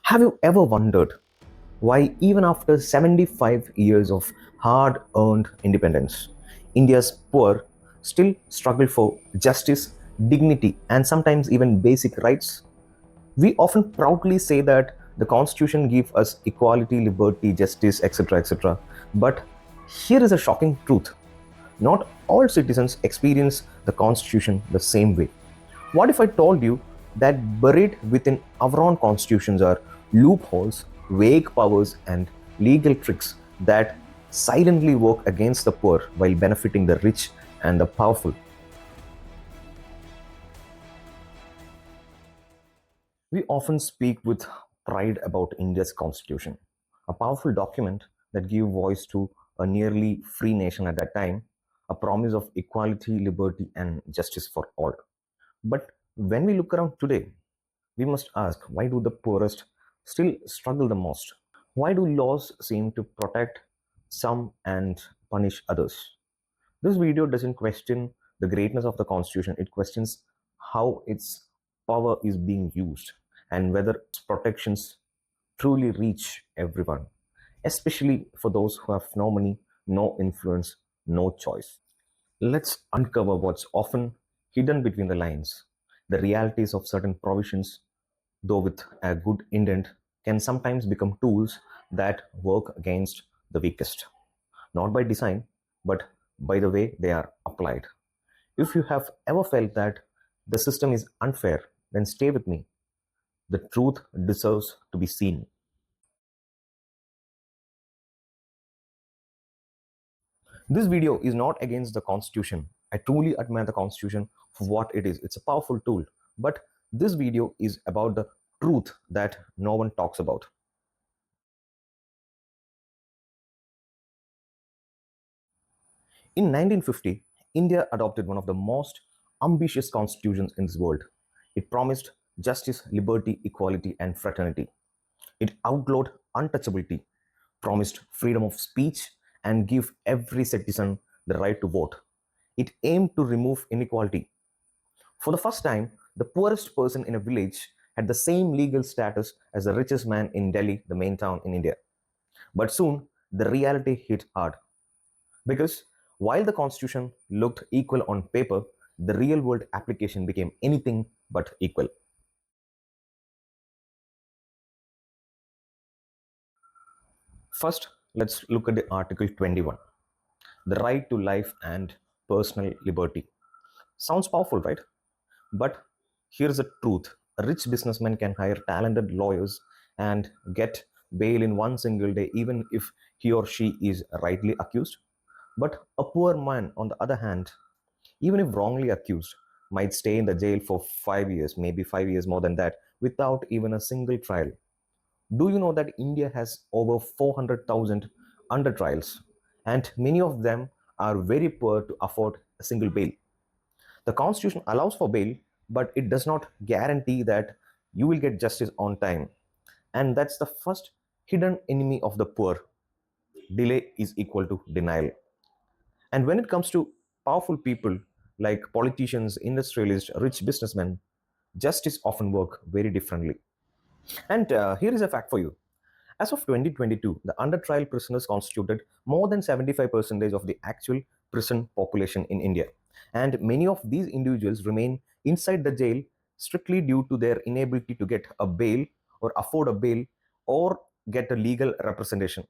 Have you ever wondered why, even after 75 years of hard earned independence, India's poor still struggle for justice, dignity, and sometimes even basic rights? We often proudly say that the Constitution gives us equality, liberty, justice, etc., etc. But here is a shocking truth: not all citizens experience the Constitution the same way. What if I told you that buried within our own constitutions are loopholes, vague powers, and legal tricks that silently work against the poor while benefiting the rich and the powerful? We often speak with pride about India's constitution, a powerful document that gave voice to a nearly free nation at that time, a promise of equality, liberty, and justice for all. But when we look around today, we must ask, why do the poorest still struggle the most? Why do laws seem to protect some and punish others? This video doesn't question the greatness of the constitution, it questions how its power is being used and whether its protections truly reach everyone, especially for those who have no money, no influence, no choice. Let's uncover what's often hidden between the lines, the realities of certain provisions, though with a good intent, can sometimes become tools that work against the weakest, not by design, but by the way they are applied. If you have ever felt that the system is unfair, then stay with me. The truth deserves to be seen. This video is not against the Constitution. I truly admire the Constitution for what it is. It's a powerful tool. But this video is about the truth that no one talks about. In 1950, India adopted one of the most ambitious constitutions in this world. It promised justice, liberty, equality, and fraternity. It outlawed untouchability, promised freedom of speech, and gave every citizen the right to vote. It aimed to remove inequality. For the first time, the poorest person in a village had the same legal status as the richest man in Delhi, the main town in India. But soon, the reality hit hard. Because while the constitution looked equal on paper, the real world application became anything but equal. First, let's look at the Article 21, the right to life and personal liberty. Sounds powerful, right? But here's the truth: a rich businessman can hire talented lawyers and get bail in one single day, even if he or she is rightly accused. But a poor man, on the other hand, even if wrongly accused, might stay in the jail for 5 years, maybe 5 years more than that, without even a single trial. Do you know that India has over 400,000 under trials, and many of them are very poor to afford a single bail? The Constitution allows for bail, but it does not guarantee that you will get justice on time. And that's the first hidden enemy of the poor. Delay is equal to denial. And when it comes to powerful people like politicians, industrialists, rich businessmen, justice often work very differently. And here is a fact for you. As of 2022, the under trial prisoners constituted more than 75% of the actual prison population in India. And many of these individuals remain inside the jail strictly due to their inability to get a bail or afford a bail or get a legal representation.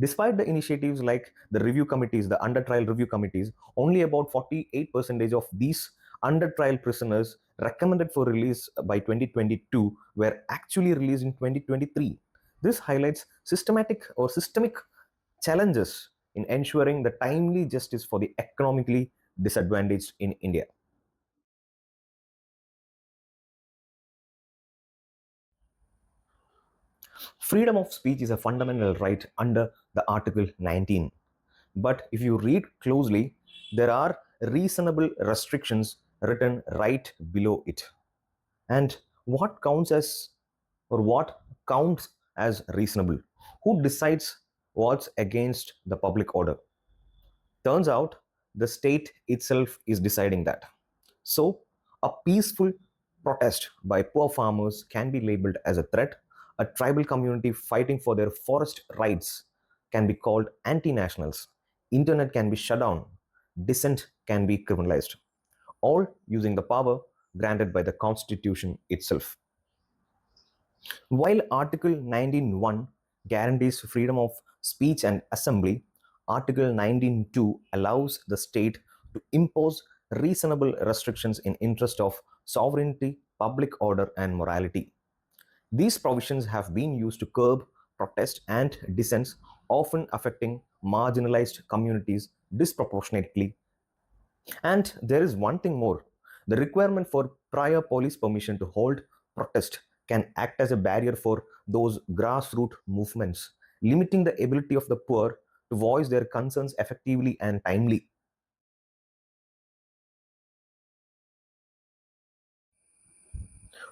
Despite the initiatives like the review committees, the under trial review committees, only about 48% of these under trial prisoners recommended for release by 2022 were actually released in 2023. This highlights systemic challenges in ensuring the timely justice for the economically disadvantaged in India. Freedom of speech is a fundamental right under the Article 19. But if you read closely, there are reasonable restrictions written right below it. And what counts as what counts as reasonable? Who decides what's against the public order? Turns out the state itself is deciding that. So, a peaceful protest by poor farmers can be labeled as a threat, A tribal community fighting for their forest rights can be called anti-nationals. Internet can be shut down. Dissent can be criminalized, all using the power granted by the Constitution itself. While Article 19.1 guarantees freedom of speech and assembly, Article 19.2 allows the state to impose reasonable restrictions in interest of sovereignty, public order, and morality. These provisions have been used to curb protest and dissent, often affecting marginalized communities disproportionately. And there is one thing more: the requirement for prior police permission to hold protest can act as a barrier for those grassroots movements, limiting the ability of the poor to voice their concerns effectively and timely.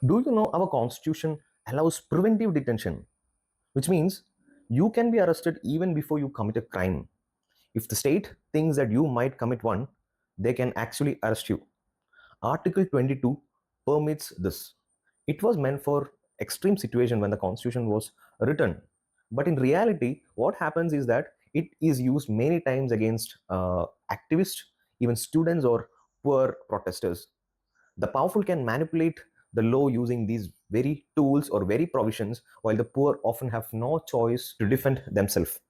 Do you know our constitution allows preventive detention, which means you can be arrested even before you commit a crime. If the state thinks that you might commit one, they can actually arrest you. Article 22 permits this. It was meant for extreme situation when the constitution was written. But in reality, what happens is that it is used many times against activists, even students or poor protesters. The powerful can manipulate the law using these very tools or very provisions, while the poor often have no choice to defend themselves.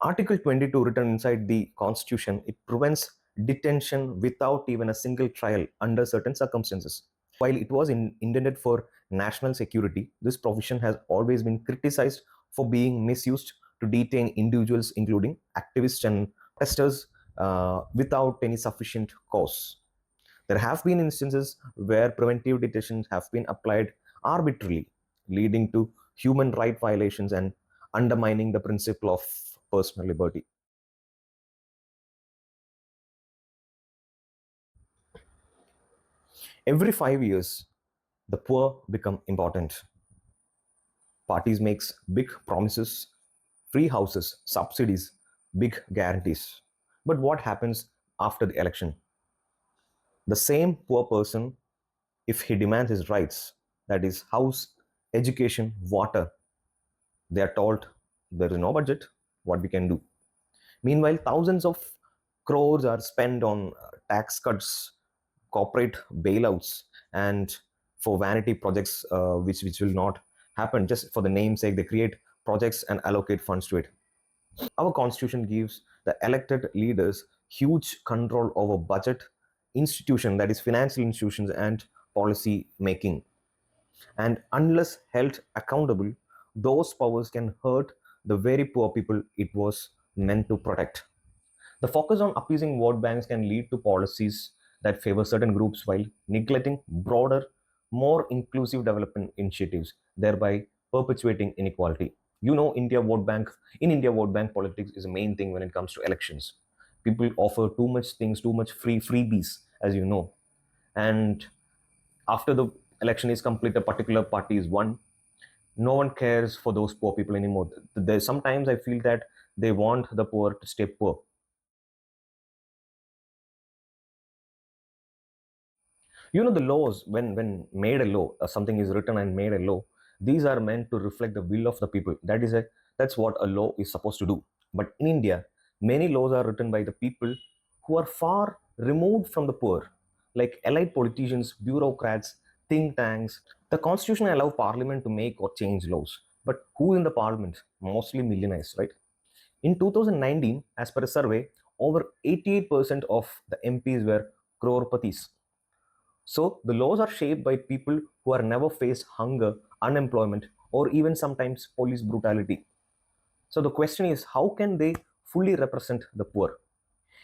Article 22 written inside the constitution, it prevents detention without even a single trial under certain circumstances. While it was intended for national security, this provision has always been criticized for being misused to detain individuals, including activists and protesters, without any sufficient cause. There have been instances where preventive detentions have been applied arbitrarily, leading to human right violations and undermining the principle of personal liberty. Every 5 years, the poor become important. Parties makes big promises, free houses, subsidies, big guarantees. But what happens after the election? The same poor person, if he demands his rights, that is house, education, water, they are told there is no budget, what we can do. Meanwhile, thousands of crores are spent on tax cuts, corporate bailouts, and for vanity projects, which will not happen. Just for the namesake, they create projects and allocate funds to it. Our constitution gives the elected leaders huge control over budget, institution, that is financial institutions, and policy making. And unless held accountable, those powers can hurt the very poor people it was meant to protect. The focus on appeasing vote banks can lead to policies that favor certain groups while neglecting broader, more inclusive development initiatives, thereby perpetuating inequality. You know, India, vote bank politics is a main thing when it comes to elections. People offer too much things, too much freebies, as you know. And after the election is complete, a particular party is won, no one cares for those poor people anymore. There's sometimes I feel that they want the poor to stay poor. You know, the laws, when made a law, something is written and made a law, these are meant to reflect the will of the people. That's what a law is supposed to do. But in India, many laws are written by the people who are far removed from the poor, like elite politicians, bureaucrats, think tanks. The constitution allow parliament to make or change laws, but who in the parliament? Mostly millionaires, right? In 2019, as per a survey, over 88% of the MPs were crorepati's. So the laws are shaped by people who are never faced hunger, unemployment, or even sometimes police brutality. So the question is, how can they fully represent the poor?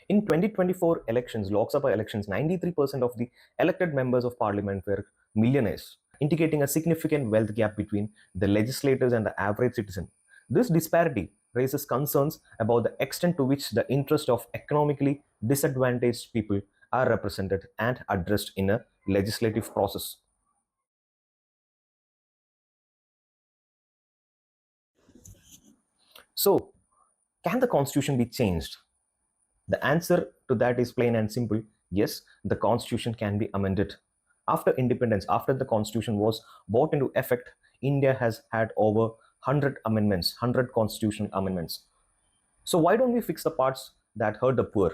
In 2024 elections, Lok Sabha elections, 93% of the elected members of parliament were millionaires, indicating a significant wealth gap between the legislators and the average citizen. This disparity raises concerns about the extent to which the interests of economically disadvantaged people are represented and addressed in a legislative process. So, can the constitution be changed? The answer to that is plain and simple: yes, the constitution can be amended. After independence, after the constitution was brought into effect, India has had over 100 amendments, 100 constitutional amendments. So why don't we fix the parts that hurt the poor?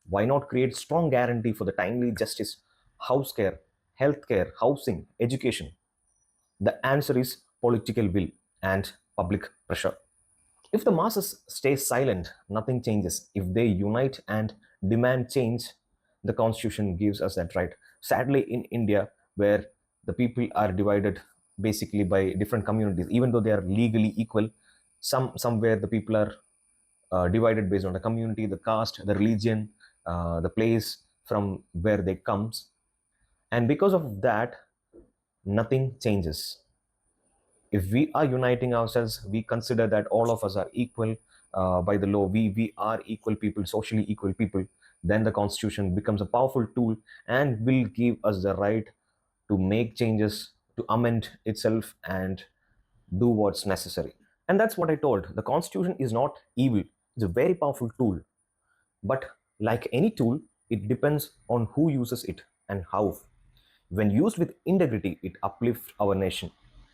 Why not create strong guarantee for the timely justice, house care, health care, housing, education? The answer is political will and public pressure. If the masses stay silent, nothing changes. If they unite and demand change, the constitution gives us that right. Sadly, in India, where the people are divided basically by different communities, even though they are legally equal, somewhere the people are divided based on the community, the caste, the religion, the place from where they comes, and because of that, nothing changes. If we are uniting ourselves, we consider that all of us are equal by the law, we are equal people, socially equal people, then the constitution becomes a powerful tool and will give us the right to make changes, to amend itself and do what's necessary. And that's what I told. The constitution is not evil, it's a very powerful tool. But like any tool, it depends on who uses it and how. When used with integrity, it uplifts our nation.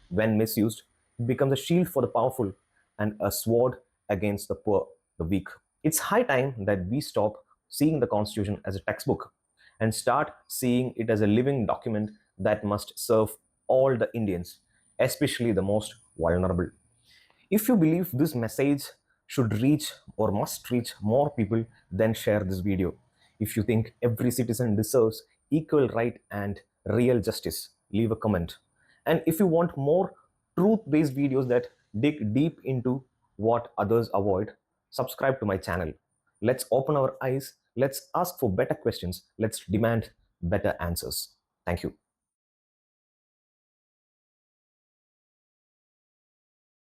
When misused, it becomes a shield for the powerful and a sword against the poor, the weak. It's high time that we stop seeing the Constitution as a textbook and start seeing it as a living document that must serve all the Indians, especially the most vulnerable. If you believe this message should reach or must reach more people, then share this video. If you think every citizen deserves equal right and real justice, leave a comment. And if you want more truth based videos that dig deep into what others avoid, subscribe to my channel. Let's open our eyes, let's ask for better questions, let's demand better answers. Thank you.